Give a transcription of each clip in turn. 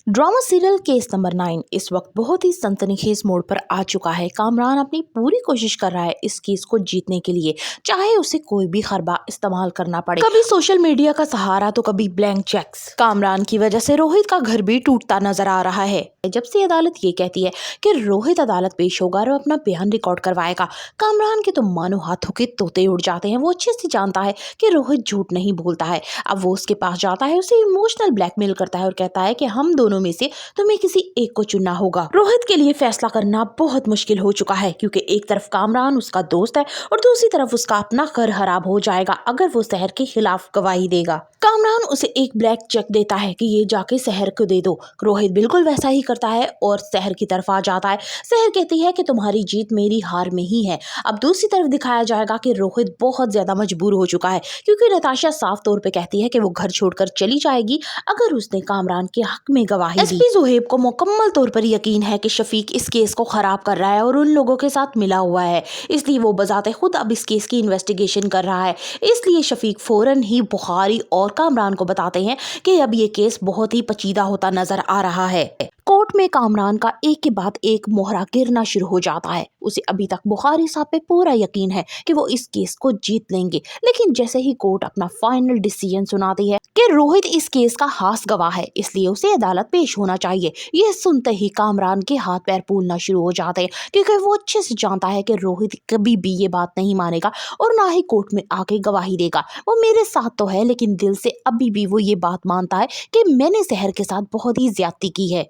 Drama serial case number 9 इस वक्त बहुत ही सनसनीखेज मोड़ पर आ चुका है। कामरान अपनी पूरी कोशिश कर रहा है इस केस को जीतने के लिए, चाहे उसे कोई भी खरबा इस्तेमाल करना पड़े। कभी सोशल मीडिया का सहारा तो कभी ब्लैंक चेक्स। कामरान की वजह से रोहित का घर भी टूटता नजर आ रहा है। जब से अदालत ये कहती है कि रोहित अदालत पेश होगा और अपना बयान रिकॉर्ड करवाएगा, कामरान के तो मानो हाथों के तोते उड़ जाते हैं। वो अच्छे से जानता है कि रोहित झूठ नहीं बोलता है। अब वो उसके पास जाता है, उसे इमोशनल ब्लैकमेल करता है और कहता है कि हम दोनों में से तुम्हें किसी एक को चुनना होगा। रोहित के लिए फैसला करना बहुत मुश्किल हो चुका है, क्योंकि एक तरफ कामरान उसका दोस्त है और दूसरी तरफ उसका अपना घर खराब हो जाएगा अगर वो शहर के खिलाफ गवाही देगा। कामरान उसे एक ब्लैक चेक देता है कि ये जाके शहर को दे दो। रोहित बिल्कुल वैसा ही करता है और शहर की तरफ आ जाता है। शहर कहती है कि तुम्हारी जीत मेरी हार में ही है। अब दूसरी तरफ दिखाया जाएगा कि रोहित बहुत ज्यादा मजबूर हो चुका है, क्योंकि नताशा साफ तौर पे कहती है कि वो घर छोड़कर चली जाएगी अगर उसने कामरान के हक में गवाही दी। एसपी जुहेब को मुकम्मल तौर पर यकीन है कि शफीक इस केस को खराब कर रहा है और उन लोगों के साथ मिला हुआ है, इसलिए वो बजाते खुद अब इस केस की इन्वेस्टिगेशन कर रहा है। इसलिए शफीक फौरन ही बुखारी और कामरान को बताते हैं कि अब ये केस बहुत ही पेचीदा होता नजर आ रहा है। कोर्ट में कामरान का एक के बाद एक मोहरा गिरना शुरू हो जाता है। उसे अभी तक बुखारी साहब पे पूरा यकीन है कि वो इस केस को जीत लेंगे, लेकिन जैसे ही कोर्ट अपना फाइनल डिसीजन सुनाती है कि रोहित इस केस का हास गवाह है, इसलिए उसे अदालत पेश होना चाहिए, यह सुनते ही कामरान के हाथ पैर फूलना शुरू हो जाते हैं, क्योंकि वो अच्छे से जानता है कि रोहित कभी भी ये बात नहीं मानेगा और ना ही कोर्ट में आके गवाही देगा। वो मेरे साथ तो है, लेकिन दिल से अभी भी वो ये बात मानता है कि मैंने शहर के साथ बहुत ही ज्यादती की है।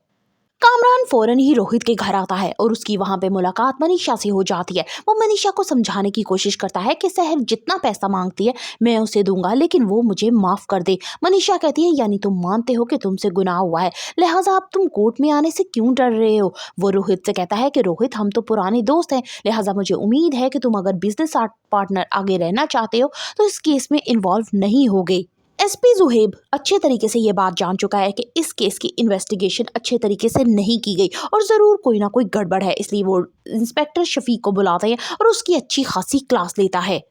कामरान फौरन ही रोहित के घर आता है और उसकी वहां पे मुलाकात मनीषा से हो जाती है। वो मनीषा को समझाने की कोशिश करता है कि शहर जितना पैसा मांगती है मैं उसे दूंगा, लेकिन वो मुझे माफ कर दे। मनीषा कहती है यानी तुम मानते हो कि तुमसे गुनाह हुआ है, लिहाजा अब तुम कोर्ट में आने से क्यों डर रहे हो। वो रोहित से कहता है कि रोहित हम तो पुराने दोस्त हैं, लिहाजा मुझे उम्मीद है कि तुम अगर बिजनेस पार्टनर आगे रहना चाहते हो तो इस केस में इन्वॉल्व नहीं होगे। एसपी जुहेब अच्छे तरीके से ये बात जान चुका है कि इस केस की इन्वेस्टिगेशन अच्छे तरीके से नहीं की गई और जरूर कोई ना कोई गड़बड़ है, इसलिए वो इंस्पेक्टर शफीक को बुलाते हैं और उसकी अच्छी खासी क्लास लेता है।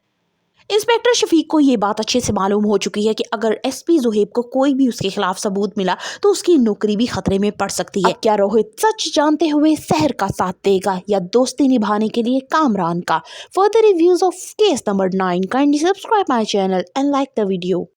इंस्पेक्टर शफीक को ये बात अच्छे से मालूम हो चुकी है कि अगर एसपी जुहेब को कोई भी उसके खिलाफ सबूत मिला तो उसकी नौकरी भी खतरे में पड़ सकती है। क्या रोहित सच जानते हुए शहर का साथ देगा या दोस्ती निभाने के लिए कामरान का? Further reviews of case number 9, kindly subscribe my channel and like the video.